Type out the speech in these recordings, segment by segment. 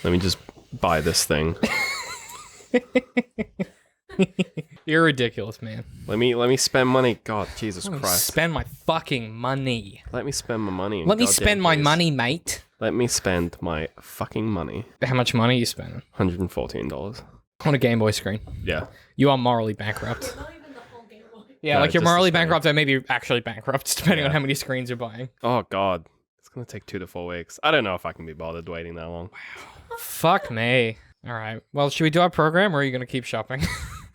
Let me just buy this thing. You're ridiculous, man. Let me spend money. God, Jesus Christ. Spend my fucking money. Let me spend my money. Let me spend my money, mate. Let me spend my fucking money. How much money are you spending? $114. On a Game Boy screen. Yeah. You are morally bankrupt. Not even the whole Game Boy. Yeah, No, like you're just the morally screen. bankrupt or maybe you're actually bankrupt, depending on Yeah. how many screens you're buying. Oh, God. It's going to take 2 to 4 weeks. I don't know if I can be bothered waiting that long. Fuck me. All right. Well, should we do our program or are you going to keep shopping?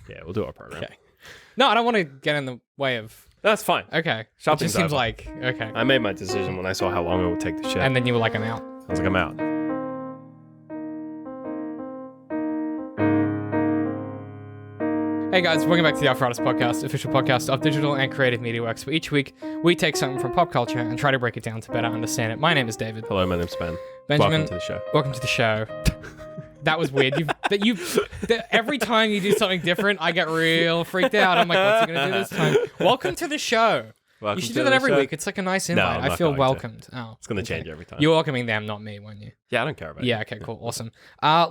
Yeah, we'll do our program. Okay. No, I don't want to get in the way of... That's fine. Okay. It Shopping's just seems over. like... Okay. I made my decision when I saw how long it would take to ship. And then you were like, I'm out. I was like, I'm out. Hey guys, welcome back to the Arthritis Podcast, official podcast of digital and creative media works, where each week we take something from pop culture and try to break it down to better understand it. My name is David. Hello, my name's Ben. Benjamin, Welcome to the show. welcome to the show. That was weird. Every time you do something different, I get real freaked out. I'm like, what's he going to do this time? Welcome to the show. Welcome You should to do that the every show. week. It's like a nice invite. I'm I not feel going to. welcomed. Oh, It's going to change every time. You're welcoming them, not me, weren't you? Yeah, I don't care about Yeah, you. okay, cool. Awesome.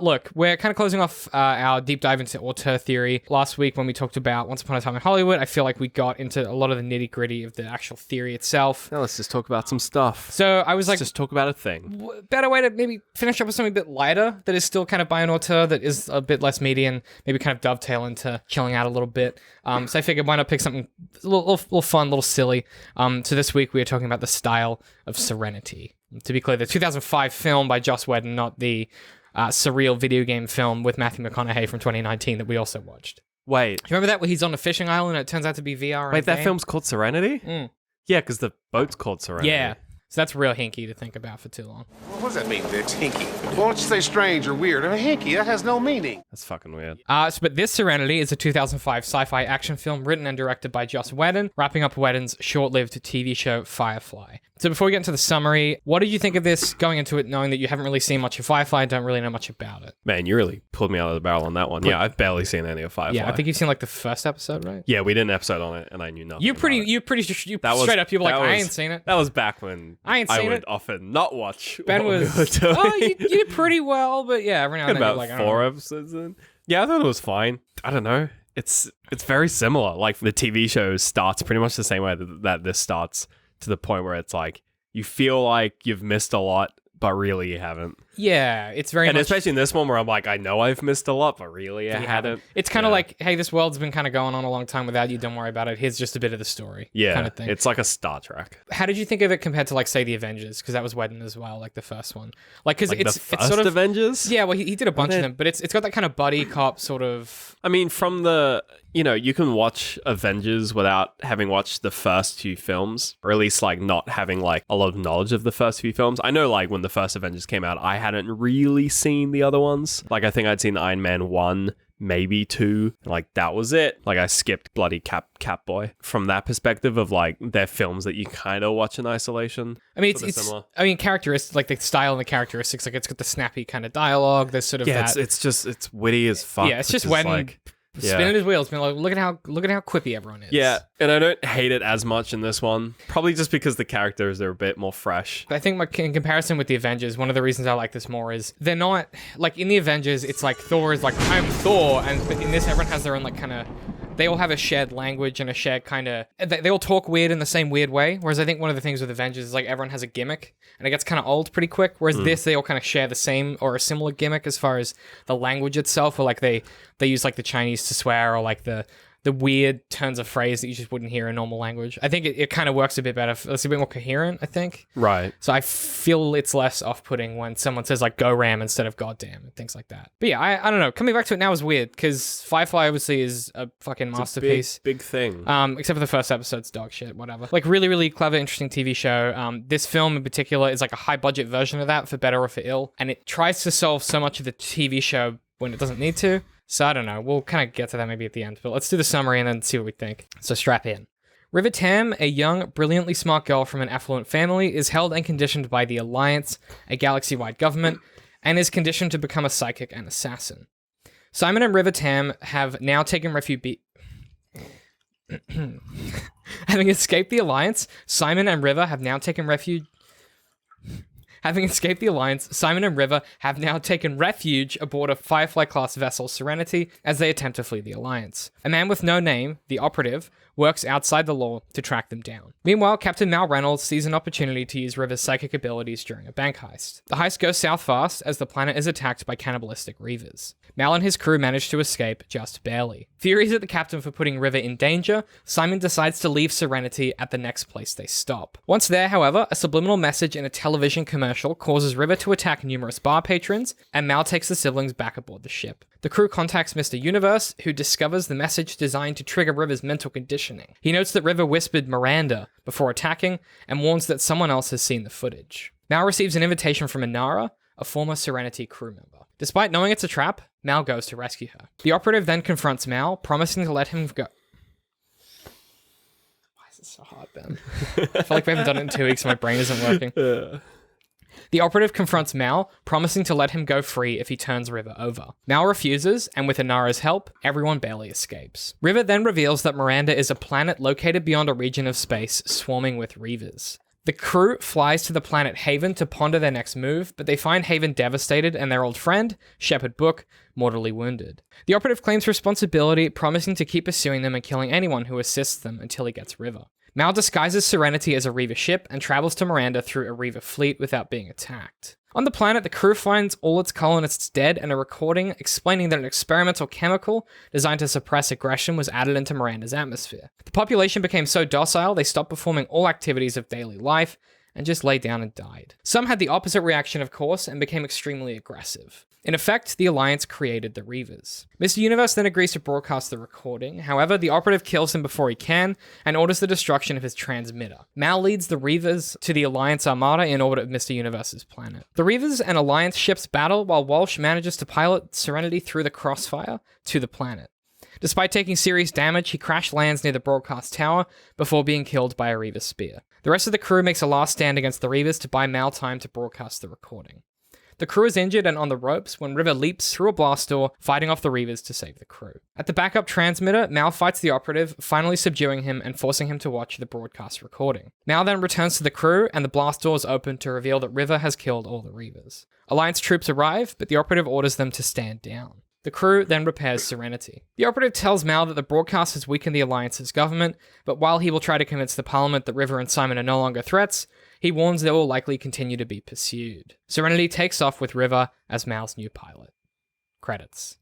Look, we're kind of closing off our deep dive into auteur theory. Last week when we talked about Once Upon a Time in Hollywood, I feel like we got into a lot of the nitty-gritty of the actual theory itself. Now let's just talk about some stuff. So I was like, Let's just talk about a thing. better way to maybe finish up with something a bit lighter that is still kind of by an auteur, that is a bit less meaty and maybe kind of dovetail into chilling out a little bit. So I figured why not pick something a little fun, a little silly. So this week we are talking about the style of Serenity. To be clear, the 2005 film by Joss Whedon, not the surreal video game film with Matthew McConaughey from 2019 that we also watched. Wait. Do you remember that where he's on a fishing island and it turns out to be VR? Wait, and that game? film's called Serenity? Mm. Yeah, because the boat's called Serenity. Yeah. So that's real hinky to think about for too long. What does that mean, Vince? Hinky. Why don't you say strange or weird? I mean, hinky, that has no meaning. That's fucking weird. But this Serenity is a 2005 sci-fi action film written and directed by Joss Whedon, wrapping up Whedon's short-lived TV show Firefly. So before we get into the summary, what did you think of this going into it knowing that you haven't really seen much of Firefly and don't really know much about it? Man, you really pulled me out of the barrel on that one. Yeah, I've barely seen any of Firefly. Yeah, I think you've seen like the first episode, right? Yeah, we did an episode on it, and I knew nothing. You about pretty it. That was- straight up, you were like, that I was- ain't seen it. That was back when I ain't seen would it. often not watch. Ben what we was, were doing. oh, you did pretty well, but yeah, every now and then you're about like, I don't 4 know. episodes in. Yeah, I thought it was fine. I don't know. It's very similar. Like the TV show starts pretty much the same way that this starts, to the point where it's like you feel like you've missed a lot, but really you haven't. Yeah, it's very And much... especially in this one where I'm like, I know I've missed a lot, but really I hadn't. It's kind of Yeah. like, hey, this world's been kind of going on a long time without you. Don't worry about it. Here's just a bit of the story. Yeah, kind of thing. it's like a Star Trek. How did you think of it compared to, like, say, the Avengers? Because that was Whedon as well, like the first one. Like, because Like it's the first sort of Avengers? yeah. Well, he did a bunch of they- them, but it's got that kind of buddy cop sort of. I mean, from the, you can watch Avengers without having watched the first few films, or at least like not having like a lot of knowledge of the first few films. I know like when the first Avengers came out, I hadn't really seen the other ones. Like I think I'd seen Iron Man 1, maybe 2, and like that was it. Like I skipped bloody Catboy. From that perspective of like they're films that you kind of watch in isolation. I mean, Sort of it's similar. I mean, characteristics like the style and the characteristics. Like it's got the snappy kind of dialogue. There's sort of Yeah, that. it's witty as fuck. Yeah, it's just which is, Whedon like, spinning his wheels, being like, look at how quippy everyone is. Yeah, and I don't hate it as much in this one. Probably just because the characters are a bit more fresh. I think in comparison with the Avengers, one of the reasons I like this more is they're not like in the Avengers. It's like Thor is like I'm Thor, but in this everyone has their own like kind of. They all have a shared language and a shared kind of. They all talk weird in the same weird way. Whereas I think one of the things with Avengers is like everyone has a gimmick and it gets kind of old pretty quick. Whereas this, they all kind of share the same or a similar gimmick as far as the language itself, or like they use like the Chinese to swear, or like the weird turns of phrase that you just wouldn't hear in normal language. I think it kind of works a bit better. It's a bit more coherent, I think. Right. So I feel it's less off-putting when someone says like "go ram" instead of "goddamn" and things like that. But yeah, I don't know. Coming back to it now is weird because Firefly obviously is a fucking masterpiece. Big thing. Except for the first episode's dog shit, whatever. Like really, really clever, interesting TV show. This film in particular is like a high-budget version of that, for better or for ill, and it tries to solve so much of the TV show when it doesn't need to. So I don't know. We'll kind of get to that maybe at the end, but let's do the summary and then see what we think. So strap in. River Tam, a young, brilliantly smart girl from an affluent family, is held and conditioned by the Alliance, a galaxy-wide government, and is conditioned to become a psychic and assassin. Simon and River Tam have now taken refuge. Having escaped the Alliance, Simon and River have now taken refuge. Having escaped the Alliance, Simon and River have now taken refuge aboard a Firefly-class vessel, Serenity, as they attempt to flee the Alliance. A man with no name, the Operative, works outside the law to track them down. Meanwhile, Captain Mal Reynolds sees an opportunity to use River's psychic abilities during a bank heist. The heist goes south fast as the planet is attacked by cannibalistic Reavers. Mal and his crew manage to escape just barely. Furious at the captain for putting River in danger, Simon decides to leave Serenity at the next place they stop. Once there, however, a subliminal message in a television commercial causes River to attack numerous bar patrons, and Mal takes the siblings back aboard the ship. The crew contacts Mr. Universe, who discovers the message designed to trigger River's mental conditioning. He notes that River whispered Miranda before attacking, and warns that someone else has seen the footage. Mal receives an invitation from Inara, a former Serenity crew member. Despite knowing it's a trap, Mal goes to rescue her. The Operative then confronts Mal, promising to let him go. Why is this so hard, Ben? I feel like we haven't done it in 2 weeks and my brain isn't working. The Operative confronts Mal, promising to let him go free if he turns River over. Mal refuses, and with Inara's help, everyone barely escapes. River then reveals that Miranda is a planet located beyond a region of space swarming with Reavers. The crew flies to the planet Haven to ponder their next move, but they find Haven devastated and their old friend, Shepherd Book, mortally wounded. The Operative claims responsibility, promising to keep pursuing them and killing anyone who assists them until he gets River. Mal disguises Serenity as a Reaver ship and travels to Miranda through a Reaver fleet without being attacked. On the planet, the crew finds all its colonists dead, and a recording explaining that an experimental chemical designed to suppress aggression was added into Miranda's atmosphere. The population became so docile, they stopped performing all activities of daily life and just lay down and died. Some had the opposite reaction, of course, and became extremely aggressive. In effect, the Alliance created the Reavers. Mr. Universe then agrees to broadcast the recording. However, the Operative kills him before he can and orders the destruction of his transmitter. Mal leads the Reavers to the Alliance Armada in orbit of Mr. Universe's planet. The Reavers and Alliance ships battle while Walsh manages to pilot Serenity through the crossfire to the planet. Despite taking serious damage, he crash lands near the broadcast tower before being killed by a Reaver spear. The rest of the crew makes a last stand against the Reavers to buy Mal time to broadcast the recording. The crew is injured and on the ropes when River leaps through a blast door, fighting off the Reavers to save the crew. At the backup transmitter, Mal fights the Operative, finally subduing him and forcing him to watch the broadcast recording. Mal then returns to the crew, and the blast doors open to reveal that River has killed all the Reavers. Alliance troops arrive, but the Operative orders them to stand down. The crew then repairs Serenity. The Operative tells Mal that the broadcast has weakened the Alliance's government, but while he will try to convince the Parliament that River and Simon are no longer threats, he warns they will likely continue to be pursued. Serenity takes off with River as Mal's new pilot. Credits.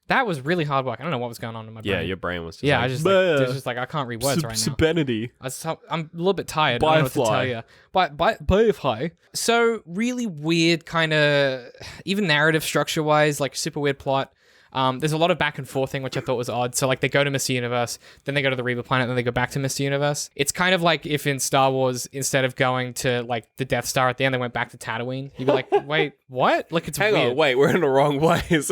That was really hard work. I don't know what was going on in my brain. Yeah, your brain was just yeah, like, I just like I can't read words right now. Serenity. I'm a little bit tired. I don't know what to tell you. Butterfly. So really weird kind of, even narrative structure wise, like super weird plot. There's a lot of back and forth thing, which I thought was odd. So like they go to Mr. Universe, then they go to the Reaver planet, then they go back to Mr. Universe. It's kind of like if in Star Wars, instead of going to like the Death Star at the end, they went back to Tatooine. You'd be like, wait, what? Like it's Hang weird. on, wait, we're in the wrong place.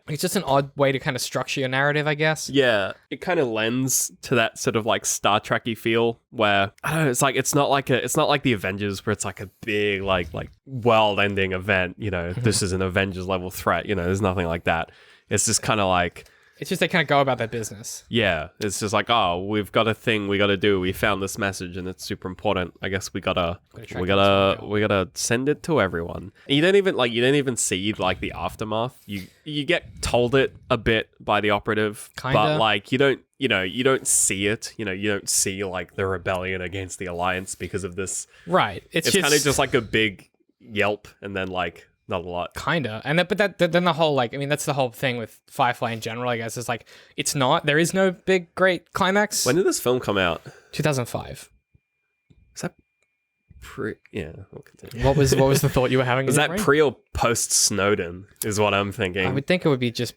It's just an odd way to kind of structure your narrative, I guess. Yeah, it kind of lends to that sort of like Star Trek-y feel where I don't know. It's like it's not like the Avengers where it's like a big like world-ending event. You know, this is an Avengers level threat. You know, there's nothing like that. It's just kind of like... It's just they kind of go about their business. Yeah. It's just like, oh, we've got a thing we got to do. We found this message and it's super important. I guess we gotta send it to everyone. And you don't even see like the aftermath. You get told it a bit by the Operative. Kinda. But like you don't see it. You know, you don't see like the rebellion against the Alliance because of this. Right. It's kind of just like a big yelp and then like... Not a lot. Kinda. And then the whole, like, I mean, that's the whole thing with Firefly in general, I guess, is like, there is no big, great climax. When did this film come out? 2005. Is that yeah, we'll continue. What was the thought you were having? Was that pre or post Snowden is what I'm thinking. I would think it would be just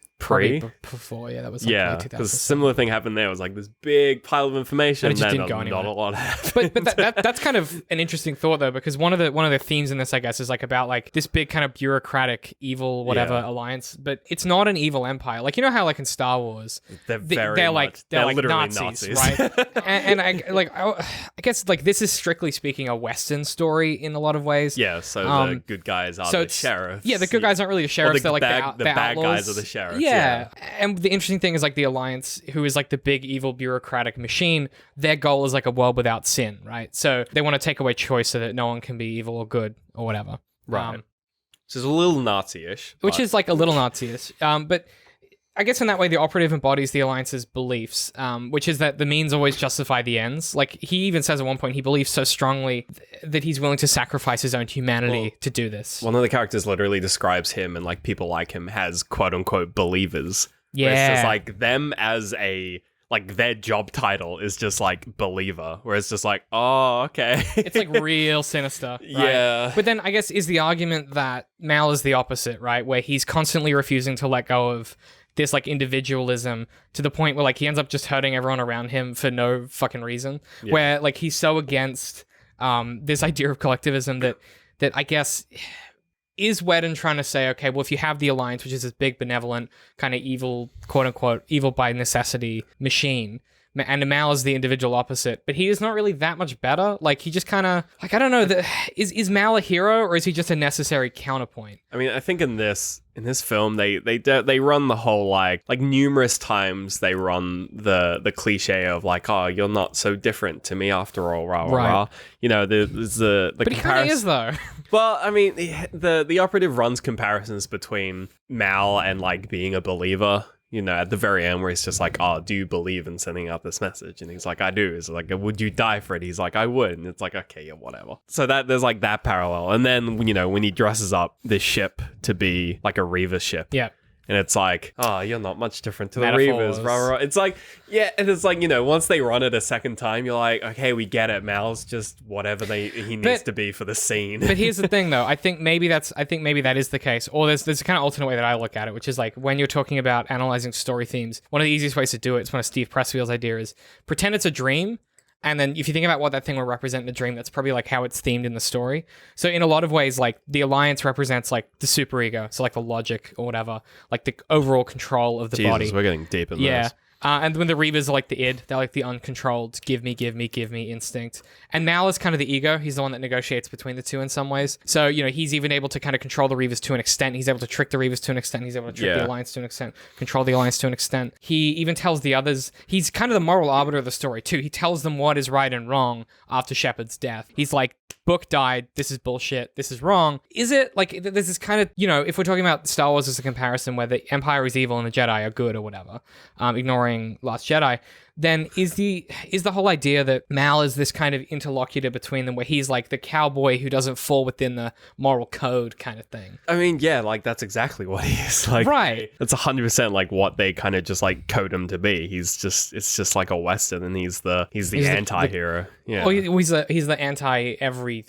before, yeah, that was like yeah, because a similar thing happened there. It was like this big pile of information and it just didn't go anywhere. Not a lot happened. But that's kind of an interesting thought though, because one of the themes in this, I guess, is like about like this big kind of bureaucratic evil alliance, but it's not an evil empire. Like, you know how like in Star Wars they're like literally Nazis, right? and I guess like this is strictly speaking a Western story in a lot of ways. Yeah, so the good guys are the sheriffs. Yeah, the good guys aren't really the sheriffs. They're like the bad outlaws. guys are the sheriffs. Yeah, and the interesting thing is like the Alliance, who is like the big evil bureaucratic machine, their goal is like a world without sin, right? So they want to take away choice so that no one can be evil or good or whatever. Right. Which is a little Nazi-ish. Which is like a little Nazi-ish. But I guess in that way, the operative embodies the Alliance's beliefs, which is that the means always justify the ends. Like, he even says at one point he believes so strongly that he's willing to sacrifice his own humanity to do this. One of the characters literally describes him and like people like him as quote-unquote believers. Yeah. It's just like them as a... like, their job title is just, like, believer, where it's just like, oh, okay. It's, like, real sinister, right? Yeah. But then, I guess, is the argument that Mal is the opposite, right? Where he's constantly refusing to let go of this, like, individualism to the point where, like, he ends up just hurting everyone around him for no fucking reason. Yeah. Where, like, he's so against this idea of collectivism that I guess... Is Whedon trying to say, okay, well, if you have the Alliance, which is this big, benevolent, kind of evil, quote-unquote, evil by necessity machine, and Mal is the individual opposite, but he is not really that much better? Like, he just kind of... Like, I don't know, is Mal a hero, or is he just a necessary counterpoint? I mean, I think in this film, they run the whole, like numerous times they run the cliche of, like, oh, you're not so different to me after all, rah, rah, rah. You know, there's the but he kind of is, though. Well, I mean, the operative runs comparisons between Mal and, like, being a believer, you know, at the very end where he's just like, oh, do you believe in sending out this message? And he's like, I do. It's like, would you die for it? He's like, I would. And it's like, okay, yeah, whatever. So there's like that parallel. And then, you know, when he dresses up this ship to be like a Reaver ship. Yeah. And it's like, oh, you're not much different to the Metaphors. Reavers. Rah, rah. It's like, yeah, and it's like, you know, once they run it a second time, you're like, okay, we get it. Mal's just whatever he needs to be for the scene. But here's the thing, though. I think maybe that is the case. Or there's a kind of alternate way that I look at it, which is like when you're talking about analyzing story themes, one of the easiest ways to do it is one of Steve Pressfield's idea is pretend it's a dream. And then if you think about what that thing will represent in a dream, that's probably like how it's themed in the story. So in a lot of ways, like the Alliance represents like the superego. So like the logic or whatever, like the overall control of the body. We're getting deep in this. And when the Reavers are like the id, they're like the uncontrolled, give me instinct. And Mal is kind of the ego. He's the one that negotiates between the two in some ways. So, you know, he's even able to kind of control the Reavers to an extent. He's able to trick the Reavers to an extent. He's able to trick the Alliance to an extent, control the Alliance to an extent. He even tells the others, he's kind of the moral arbiter of the story too. He tells them what is right and wrong after Shepard's death. He's like, book died, this is bullshit, this is wrong. Is it, like, there's this kind of, you know, if we're talking about Star Wars as a comparison where the Empire is evil and the Jedi are good or whatever, ignoring Last Jedi, then is the whole idea that Mal is this kind of interlocutor between them where he's like the cowboy who doesn't fall within the moral code kind of thing. I mean, yeah, like that's exactly what he is. Like, right. That's 100% like what they kind of just like code him to be. It's just like a Western and he's the anti-hero. Yeah. Well, he's the anti-everything.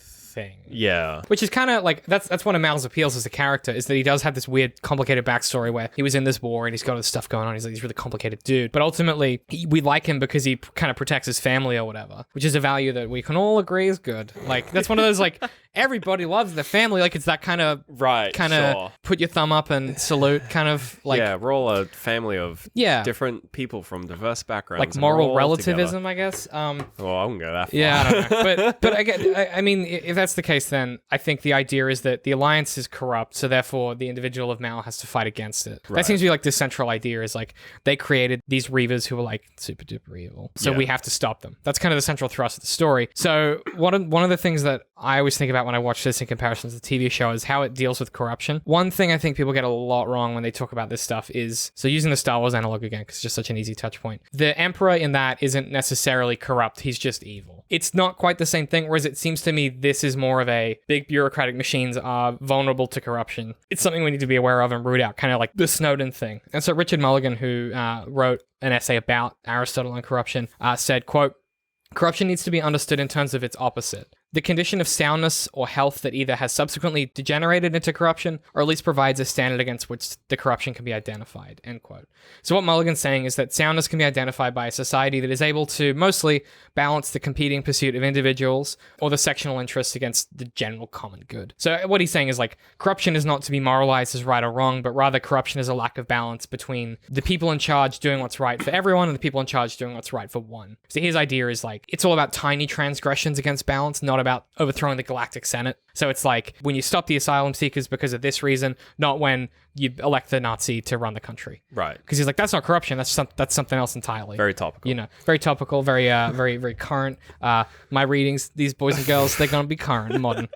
Yeah. Which is kind of like, that's one of Mal's appeals as a character, is that he does have this weird, complicated backstory where he was in this war and he's got all this stuff going on. He's like this really complicated dude. But ultimately, we like him because he kind of protects his family or whatever, which is a value that we can all agree is good. Like, that's one of those, like, everybody loves their family. Like, it's that kind of, put your thumb up and salute kind of, like... Yeah, we're all a family of different people from diverse backgrounds. Like moral relativism, I guess. Well, I wouldn't go that far. Yeah, I don't know. But I mean, if that's the case, then I think the idea is that the Alliance is corrupt, so therefore the individual of Mal has to fight against it. Right. That seems to be like the central idea, is like they created these Reavers who were like super duper evil, so we have to stop them. That's kind of the central thrust of the story. So one of the things that I always think about when I watch this in comparison to the TV show is how it deals with corruption. One thing I think people get a lot wrong when they talk about this stuff is, so using the Star Wars analog again, because it's just such an easy touch point, the Emperor in that isn't necessarily corrupt, he's just evil. It's not quite the same thing, whereas it seems to me this is more of a big bureaucratic machines are vulnerable to corruption. It's something we need to be aware of and root out, kind of like the Snowden thing. And so Richard Mulligan, who wrote an essay about Aristotle and corruption, said, quote, "Corruption needs to be understood in terms of its opposite. The condition of soundness or health that either has subsequently degenerated into corruption or at least provides a standard against which the corruption can be identified," end quote. So what Mulligan's saying is that soundness can be identified by a society that is able to mostly balance the competing pursuit of individuals or the sectional interests against the general common good. So what he's saying is like, corruption is not to be moralized as right or wrong, but rather corruption is a lack of balance between the people in charge doing what's right for everyone and the people in charge doing what's right for one. So his idea is like, it's all about tiny transgressions against balance, not about overthrowing the Galactic Senate. So it's like when you stop the asylum seekers because of this reason, not when you elect the Nazi to run the country. Right. Because he's like, that's not corruption. That's something else entirely. Very topical. You know, very topical, very very current. My readings, these boys and girls, they're gonna be current and modern.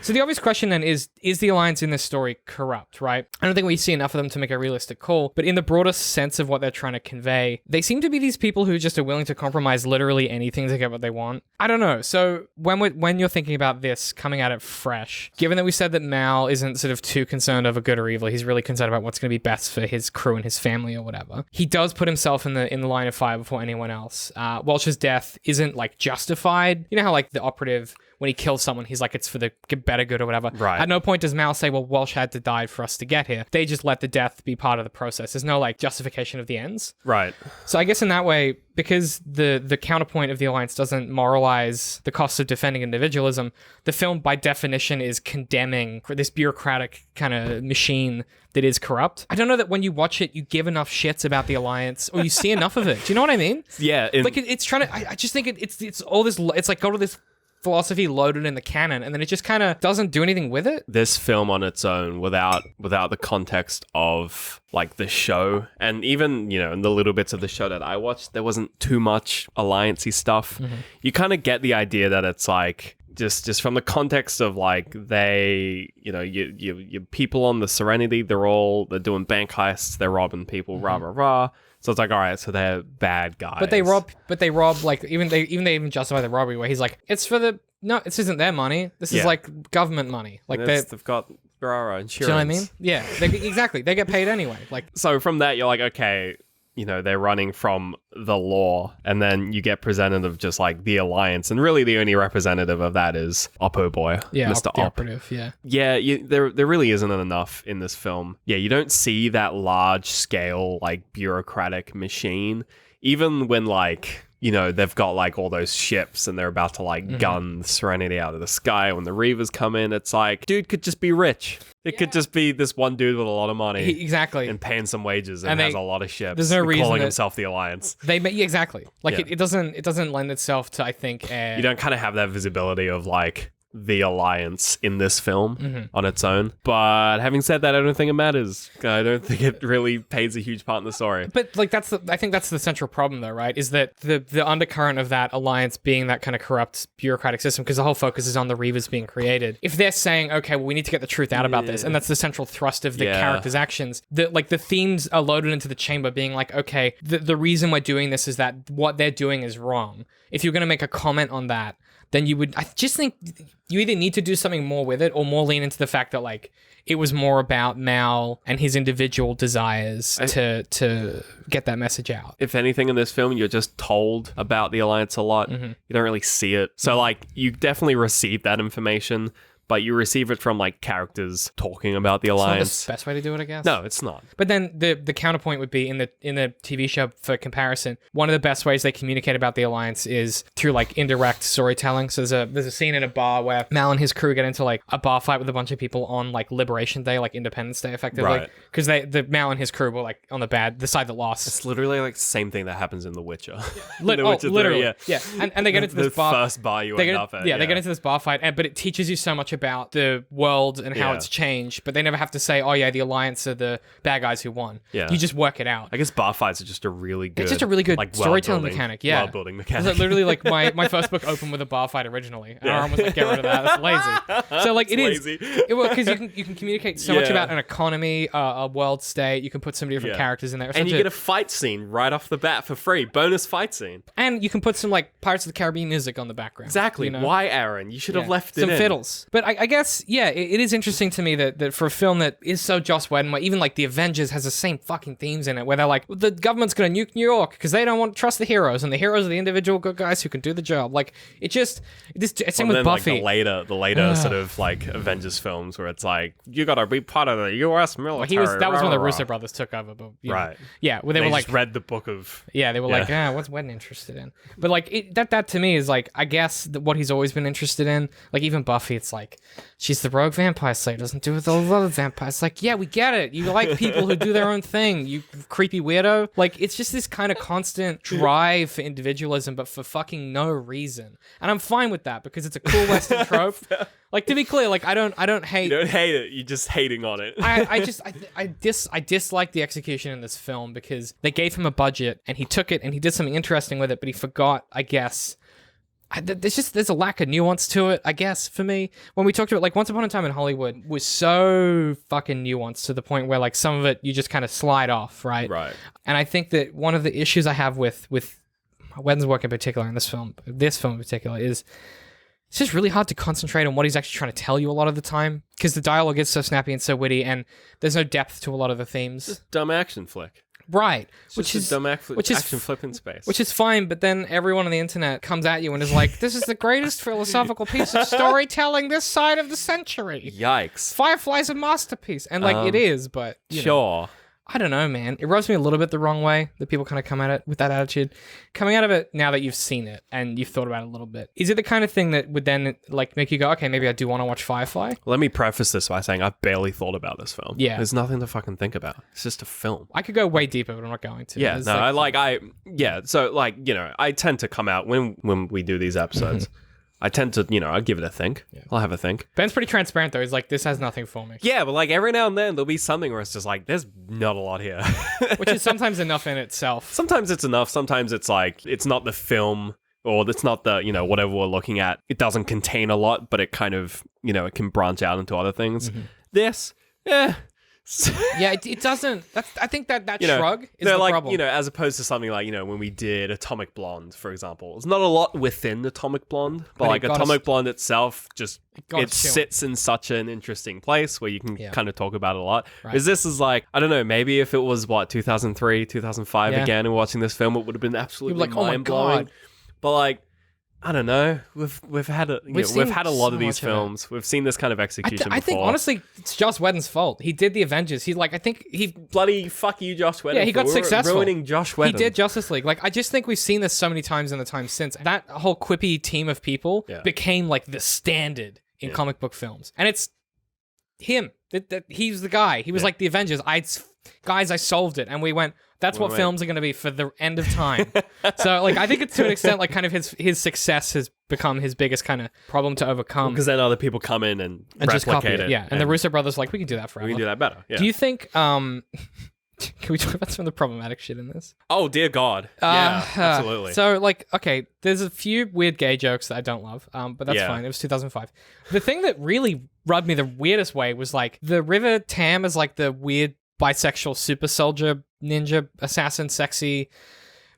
So the obvious question then is the Alliance in this story corrupt, right? I don't think we see enough of them to make a realistic call, but in the broader sense of what they're trying to convey, they seem to be these people who just are willing to compromise literally anything to get what they want. I don't know. So when you're thinking about this, coming at it fresh, given that we said that Mal isn't sort of too concerned over good or evil, he's really concerned about what's going to be best for his crew and his family or whatever. He does put himself in the line of fire before anyone else. Welch's death isn't like justified. You know how like the operative, when he kills someone, he's like, it's for the better good or whatever. Right. At no point does Mal say, well, Welch had to die for us to get here. They just let the death be part of the process. There's no like justification of the ends. Right. So I guess in that way, because the counterpoint of the Alliance doesn't moralize the costs of defending individualism, the film by definition is condemning this bureaucratic kind of machine that is corrupt. I don't know that when you watch it, you give enough shits about the Alliance or you see enough of it. Do you know what I mean? Yeah. Like it's trying to, I just think it's all this, it's like got all this philosophy loaded in the canon, and then it just kind of doesn't do anything with it. This film on its own, without the context of like the show, and even, you know, in the little bits of the show that I watched, there wasn't too much alliance-y stuff. Mm-hmm. You kind of get the idea that it's like just from the context of like they, you know, you people on the Serenity, they're doing bank heists, they're robbing people, rah rah rah. So it's like, all right, so they're bad guys. But they rob like they even justify the robbery where he's like, it's for the this isn't their money. This is like government money. Like they've got insurance. Do you know what I mean? Yeah, exactly. They get paid anyway. Like, so from that, you're like, okay, you know, they're running from the law, and then you get presented of just like the Alliance, and really the only representative of that is Oppo Boy, Mr. The operative, there really isn't enough in this film. Yeah, you don't see that large scale like bureaucratic machine, even when like, you know, they've got like all those ships and they're about to like gun Serenity out of the sky. When the Reavers come in, it's like, dude could just be rich. It could just be this one dude with a lot of money. Exactly. And paying some wages and has a lot of ships. There's no reason calling himself the Alliance. Exactly. Like it doesn't lend itself to, I think, you don't kind of have that visibility of like the Alliance in this film on its own. But having said that, I don't think it matters. I don't think it really plays a huge part in the story. But like I think that's the central problem though, right? Is that the undercurrent of that Alliance being that kind of corrupt bureaucratic system, because the whole focus is on the Reavers being created. If they're saying, okay, well, we need to get the truth out about this, and that's the central thrust of the characters' actions, the themes are loaded into the chamber being like, okay, the reason we're doing this is that what they're doing is wrong. If you're going to make a comment on that, then I just think you either need to do something more with it or more lean into the fact that like it was more about Mal and his individual desires to get that message out. If anything in this film, you're just told about the Alliance a lot. You don't really see it. So like you definitely receive that information, but you receive it from like characters talking about the Alliance. It's not the best way to do it, I guess. No, it's not. But then the counterpoint would be in the TV show, for comparison, one of the best ways they communicate about the Alliance is through like indirect storytelling. So there's a scene in a bar where Mal and his crew get into like a bar fight with a bunch of people on like Liberation Day, like Independence Day, effectively. Right. Because the Mal and his crew were like on the side that lost. It's literally like the same thing that happens in The Witcher. Literally. Yeah. And they get into this bar. The first bar you end up at. Yeah, they get into this bar fight, but it teaches you so much about the world and how it's changed, but they never have to say, oh yeah, the Alliance are the bad guys who won. Yeah. You just work it out. I guess bar fights are just a really good... It's just a really good like, storytelling mechanic, yeah. World-building mechanic. It's literally like my first book opened with a bar fight originally, and Aaron was like, get rid of that, that's lazy. So like it's because you can communicate so much about an economy, a world state, you can put so many different characters in there. And you get a fight scene right off the bat for free, bonus fight scene. And you can put some like Pirates of the Caribbean music on the background. Exactly. You know? Why, Aaron? You should have left it some in. fiddles. But I guess, it is interesting to me that for a film that is so Joss Whedon, where even like the Avengers has the same fucking themes in it, where they're like, the government's gonna nuke New York because they don't want to trust the heroes, and the heroes are the individual good guys who can do the job. Like it's same with Buffy. Like the later sort of like Avengers films where it's like, you gotta be part of the U.S. military. That was when the Russo brothers took over, but right, yeah, where they were like just read the book of they were like, what's Whedon interested in? But like that to me is like, I guess what he's always been interested in. Like even Buffy, it's like she's the rogue vampire slayer, doesn't do it with all the other vampires. Like, yeah, we get it. You like people who do their own thing, you creepy weirdo. Like, it's just this kind of constant drive for individualism, but for fucking no reason. And I'm fine with that because it's a cool Western trope. Like, to be clear, like, I don't hate. You don't hate it. You're just hating on it. I dislike the execution in this film because they gave him a budget and he took it and he did something interesting with it, but he forgot, I guess. There's a lack of nuance to it, I guess, for me. When we talked about, like, Once Upon a Time in Hollywood was so fucking nuanced to the point where, like, some of it you just kind of slide off, right? Right. And I think that one of the issues I have with Whedon's work in particular, and this film in particular, is it's just really hard to concentrate on what he's actually trying to tell you a lot of the time because the dialogue is so snappy and so witty, and there's no depth to a lot of the themes. Just dumb action flick. Right. Which is dumb action flip in space. Which is fine, but then everyone on the internet comes at you and is like, this is the greatest philosophical piece of storytelling this side of the century. Yikes. Firefly's a masterpiece. And, like, it is, but, you know. I don't know, man. It rubs me a little bit the wrong way that people kind of come at it with that attitude. Coming out of it now that you've seen it and you've thought about it a little bit, is it the kind of thing that would then, like, make you go, okay, maybe I do want to watch Firefly? Let me preface this by saying I've barely thought about this film. Yeah. There's nothing to fucking think about. It's just a film. I could go way deeper, but I'm not going to. Yeah, no, so, like, you know, I tend to come out when we do these episodes. I tend to, you know, I give it a think. Yeah. I'll have a think. Ben's pretty transparent, though. He's like, this has nothing for me. Yeah, but, like, every now and then there'll be something where it's just like, there's not a lot here. Which is sometimes enough in itself. Sometimes it's enough. Sometimes it's like, it's not the film or it's not the, you know, whatever we're looking at. It doesn't contain a lot, but it kind of, you know, it can branch out into other things. This, yeah, it doesn't. I think that you know, shrug is the like, problem. You know, as opposed to something like, you know, when we did Atomic Blonde, for example. There's not a lot within Atomic Blonde, but like Atomic Blonde itself, just it sits in such an interesting place where you can kind of talk about it a lot. Right. Because this is like, I don't know, maybe if it was 2003, 2005 again, and watching this film, it would have been absolutely mind blowing. But like, I don't know. We've had a lot of these films. We've seen this kind of execution before. I think honestly, it's Joss Whedon's fault. He did the Avengers. I think he bloody fuck you, Joss Whedon. Yeah, he got successful. Ruining Joss Whedon. He did Justice League. Like, I just think we've seen this so many times in the time since. That whole quippy team of people became like the standard in comic book films, and it's him. He's the guy. He was like the Avengers. I solved it, and we went. That's what films are going to be for the end of time. So, like, I think it's to an extent, like, kind of his success has become his biggest kind of problem to overcome. Because then other people come in and just copy replicate it. Yeah, and the Russo brothers are like, we can do that forever. We can do that better. Yeah. Do you think, can we talk about some of the problematic shit in this? Oh, dear God. Yeah, absolutely. So, like, okay, there's a few weird gay jokes that I don't love, but that's fine. It was 2005. The thing that really rubbed me the weirdest way was, like, the River Tam is, like, the weird bisexual super soldier ninja assassin sexy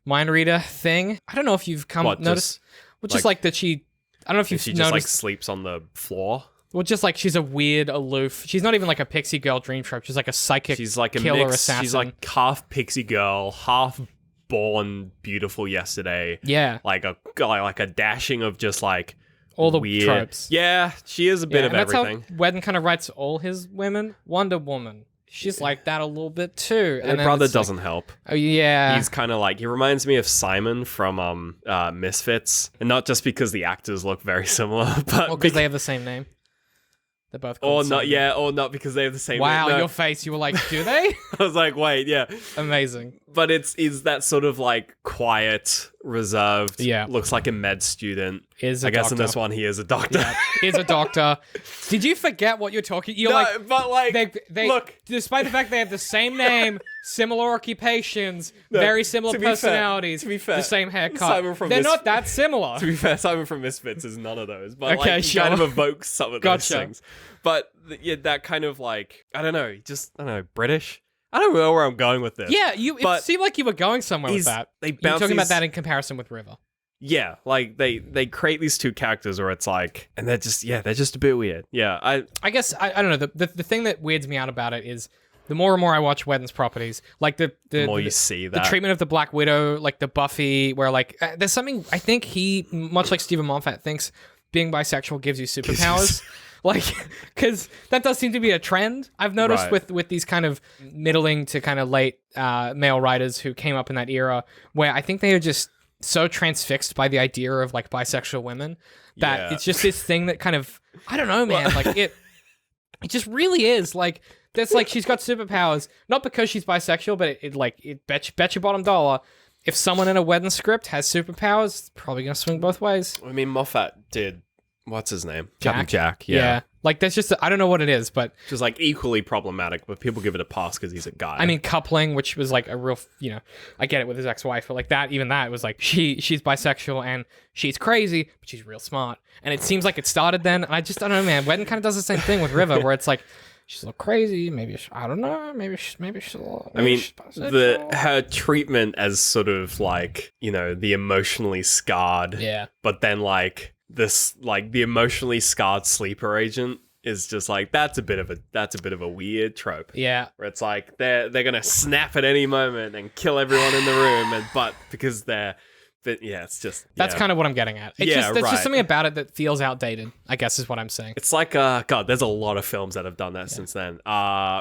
mind reader thing. I don't know if you've noticed just like that she I don't know if you've she noticed just like sleeps on the floor. Well, just like she's a weird aloof. She's not even like a pixie girl dream trope. She's like a psychic she's like a killer mix, assassin. She's like half pixie girl, half born beautiful yesterday. Yeah. Like a dashing of just like all the weird tropes. Yeah, she is a bit of everything. That's how Whedon kind of writes all his women. Wonder Woman. She's like that a little bit too. And her brother doesn't help. Oh, yeah. He's kind of like, he reminds me of Simon from Misfits. And not just because the actors look very similar, but because they have the same name. They're both called Simon. Or not because they have the same name. Wow, your face. You were like, do they? I was like, wait, yeah. Amazing. But is that sort of like quiet, reserved, looks like a med student. I guess in this one he is a doctor. Yeah, is a doctor. Did you forget what you're talking? But like, they look. Despite the fact they have the same name, similar occupations, very similar personalities, to be fair, the same haircut. They're not that similar. To be fair, Simon from Misfits is none of those. But okay, like, he kind of evokes some of those things. But that kind of like, I don't know, British. I don't know where I'm going with this. Yeah, it seemed like you were going somewhere with that. You're talking about that in comparison with River. Yeah, like they create these two characters where it's like, and they're just a bit weird. Yeah, I guess I don't know. The thing that weirds me out about it is the more and more I watch Whedon's properties, like the more you see that the treatment of the Black Widow, like the Buffy, where like there's something I think he, much like Stephen Moffat, thinks being bisexual gives you superpowers. Like, because that does seem to be a trend I've noticed with these kind of middling to kind of late male writers who came up in that era, where I think they are just so transfixed by the idea of like bisexual women that Yeah. it's just this thing that kind of, I don't know, man. Like it just really is like. That's like she's got superpowers, not because she's bisexual, but it bet your bottom dollar. If someone in a wedding script has superpowers, it's probably gonna swing both ways. I mean, Moffat did. What's his name? Jack. Captain Jack. Yeah. Like there's just I don't know what it is, but Which is like equally problematic, but people give it a pass because he's a guy. I mean coupling, which was like a real, I get it with his ex-wife, but like that, even that, it was like she's bisexual and she's crazy, but she's real smart. And it seems like it started then. And I just don't know, man. Wedding kind of does the same thing with River, where it's like. She's a little crazy. Maybe I don't know. Maybe she's. I mean, her treatment as sort of like the emotionally scarred. Yeah. But then like this the emotionally scarred sleeper agent is just like that's a bit of a weird trope. Yeah. Where it's like they're gonna snap at any moment and kill everyone in the room, but because they're. But yeah, it's just... That's kind of what I'm getting at. There's right. just something about it that feels outdated, I guess is what I'm saying. It's like, God, there's a lot of films that have done that since then.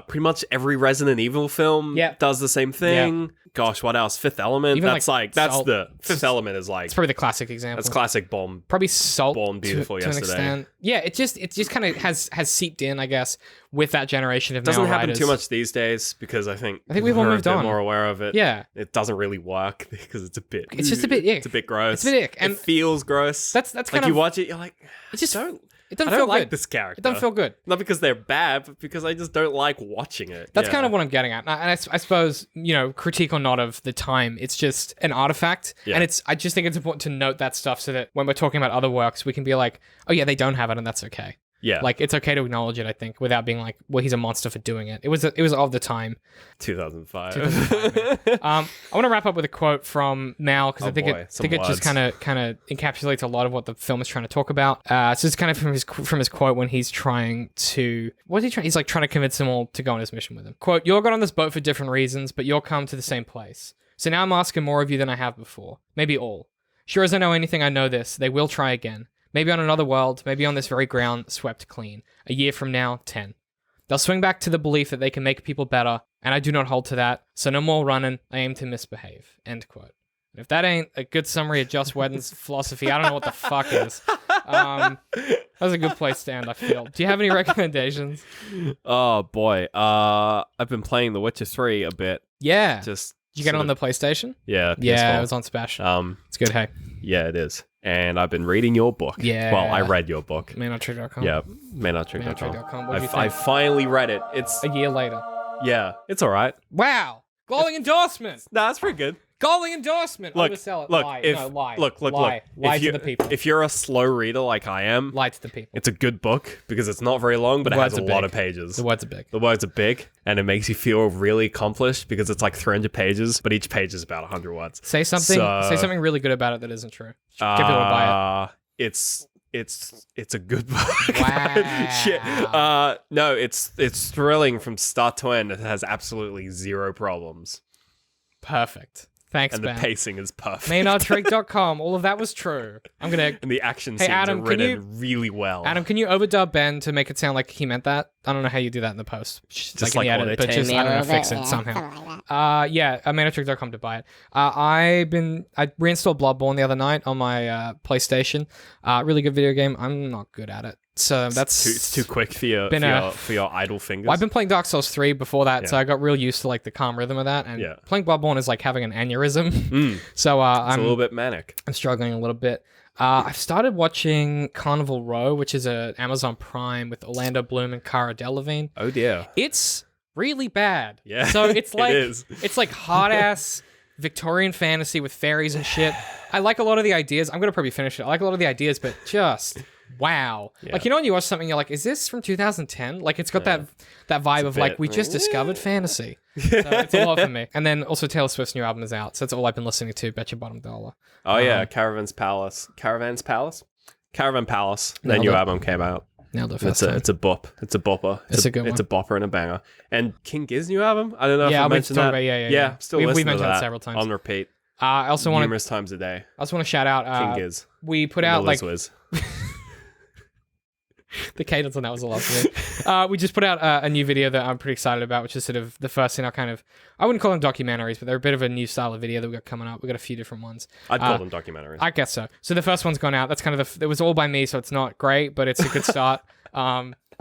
Pretty much every Resident Evil film does the same thing. Yeah. Gosh, what else? Fifth Element? Even that's Salt. the... Fifth Element is like... It's probably the classic example. That's classic Bomb. Probably Salt Born Beautiful to an yesterday. extent. Yeah, it just kind of has seeped in, I guess, with that generation of Doesn't now happen writers. too much these days because I think we've all moved a bit on. more aware of it. Yeah. It doesn't really work because it's a bit... It's just a bit ick. It's a bit gross. It's a bit ick. And it feels gross. That's like kind you of... watch it, you're like... It just... It I doesn't don't feel like good. this character. It doesn't feel good. Not because they're bad, but because I just don't like watching it. That's kind of what I'm getting at. And I suppose, critique or not of the time, it's just an artifact. Yeah. And I just think it's important to note that stuff so that when we're talking about other works, we can be like, oh yeah, they don't have it and that's okay. Yeah. Like, it's okay to acknowledge it, I think, without being like, well, he's a monster for doing it. It was of the time. 2005. I want to wrap up with a quote from Mal, because I think it just kind of encapsulates a lot of what the film is trying to talk about. So it's kind of from his quote when he's trying to... What is he trying? He's like trying to convince them all to go on his mission with him. Quote, "You all got on this boat for different reasons, but you all come to the same place. So now I'm asking more of you than I have before. Maybe all. Sure as I know anything, I know this. They will try again. Maybe on another world, maybe on this very ground, swept clean. A year from now, 10. They'll swing back to the belief that they can make people better, and I do not hold to that, so no more running, I aim to misbehave." End quote. And if that ain't a good summary of Joss Whedon's philosophy, I don't know what the fuck is. That was a good place to end, I feel. Do you have any recommendations? Oh, boy. I've been playing The Witcher 3 a bit. Yeah. Just... Did you get it on the PlayStation? Yeah. Yeah, PS4. it was on Sebastian. It's good, hey. Yeah, it is. And I've been reading your book. Yeah. Well, I read your book. ManOutTrigger.com. Yeah, ManOutTrigger.com. ManOutTrigger.com. What did you think? I finally read it. It's... A year later. Yeah, it's all right. Wow. Glowing endorsement. Nah, it's pretty good. Glowing endorsement. Look, Oversell it. look, Lie. if, No, lie. Look. Lie to the people. If you're a slow reader like I am, Lie to the people. it's a good book because it's not very long, but it has a lot of pages. The words are big. The words are big, and it makes you feel really accomplished because it's like 300 pages, but each page is about 100 words. Say something really good about it that isn't true. Get people to buy it. It's a good book. Wow. Shit. No, it's thrilling from start to end. It has absolutely zero problems. Perfect. Thanks, and Ben. The pacing is perfect. ManOutTrig.com. All of that was true. I'm gonna. And the action scenes are written really well. Adam, can you overdub Ben to make it sound like he meant that? I don't know how you do that in the post. Just like in the edit, but just I don't know, fix it somehow. Yeah, ManOutTrig.com to buy it. I reinstalled Bloodborne the other night on my PlayStation. Really good video game. I'm not good at it. So it's too quick for your idle fingers. Well, I've been playing Dark Souls 3 before that, so I got real used to like the calm rhythm of that. And playing Bloodborne is like having an aneurysm. So it's a little bit manic. I'm struggling a little bit. I've started watching Carnival Row, which is a Amazon Prime with Orlando Bloom and Cara Delevingne. Oh dear. It's really bad. Yeah. So it's like it's like hot ass Victorian fantasy with fairies and shit. I like a lot of the ideas. I'm gonna probably finish it. I like a lot of the ideas, but just wow. Yeah. Like, when you watch something, you're like, is this from 2010? Like, it's got that vibe of like, we just discovered fantasy. So it's a lot for me. And then also Taylor Swift's new album is out, so that's all I've been listening to. Bet your bottom dollar. Oh yeah, Caravan Palace. Their new album came out. Nailed it. It's a bop. It's a bopper. It's a good one. It's a bopper and a banger. And King Giz's new album. I don't know if I mentioned that. Yeah. Still We've listening mentioned to it that several times on repeat. I also want numerous times a day. I also want to shout out King Giz. We put out like The cadence on that was a lot of we just put out a new video that I'm pretty excited about, which is sort of the first in our I wouldn't call them documentaries, but they're a bit of a new style of video that we got coming up. We got a few different ones. I'd call them documentaries. I guess so. So the first one's gone out. That's kind of it was all by me, so it's not great, but it's a good start.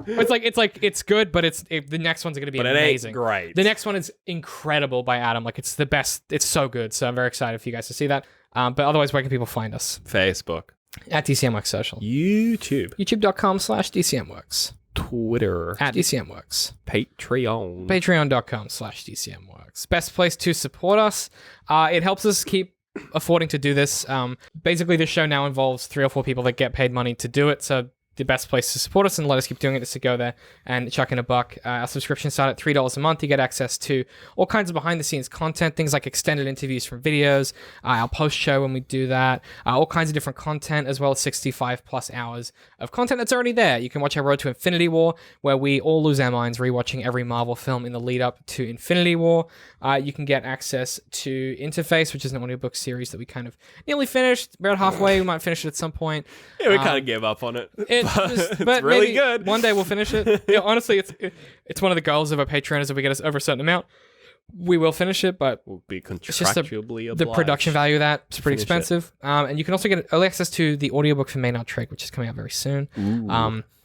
It's good, but the next one's going to be amazing. Ain't great. The next one is incredible by Adam. Like, it's the best. It's so good. So I'm very excited for you guys to see that. But otherwise, where can people find us? Facebook. At Dcm.Works Social. YouTube. YouTube.com/DCM.Works. Twitter. At Dcm.Works. Patreon. Patreon.com/DCM.Works. Best place to support us. It helps us keep affording to do this. Basically, this show now involves 3 or 4 people that get paid money to do it. So the best place to support us and let us keep doing it is to go there and chuck in a buck. Our subscription start at $3 a month. You get access to all kinds of behind-the-scenes content, things like extended interviews from videos, our post-show when we do that, all kinds of different content, as well as 65-plus hours of content that's already there. You can watch our Road to Infinity War, where we all lose our minds rewatching every Marvel film in the lead-up to Infinity War. You can get access to Interface, which is an audiobook series that we kind of nearly finished, about halfway. We might finish it at some point. Yeah, we kind of gave up on it. But really maybe good. One day we'll finish it. Yeah, honestly, it's one of the goals of our Patreon is if we get us over a certain amount, we will finish it. But we'll be it's just contractually the obliged. Production value of that is pretty Finish expensive. And you can also get early access to the audiobook for Maynard Trick, which is coming out very soon.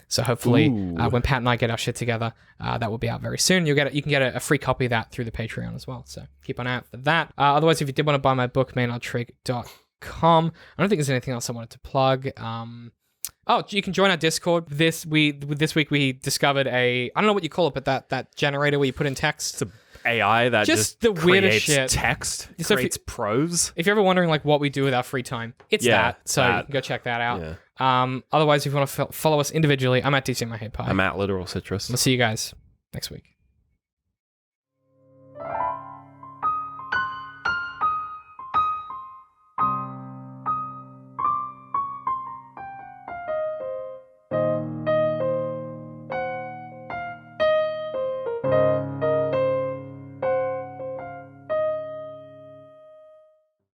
So hopefully, when Pat and I get our shit together, that will be out very soon. You can get a free copy of that through the Patreon as well. So keep an eye out for that. Otherwise, if you did want to buy my book, MaynardTrick.com. I don't think there's anything else I wanted to plug. You can join our Discord. This week we discovered I don't know what you call it, but that generator where you put in text. It's an AI that just the weirdest creates shit. text, So creates prose. If you're ever wondering like what we do with our free time, it's that. So you can go check that out. Yeah. Otherwise, if you want to follow us individually, I'm at DCM My Hate Pie. I'm at Literal Citrus. We'll see you guys next week.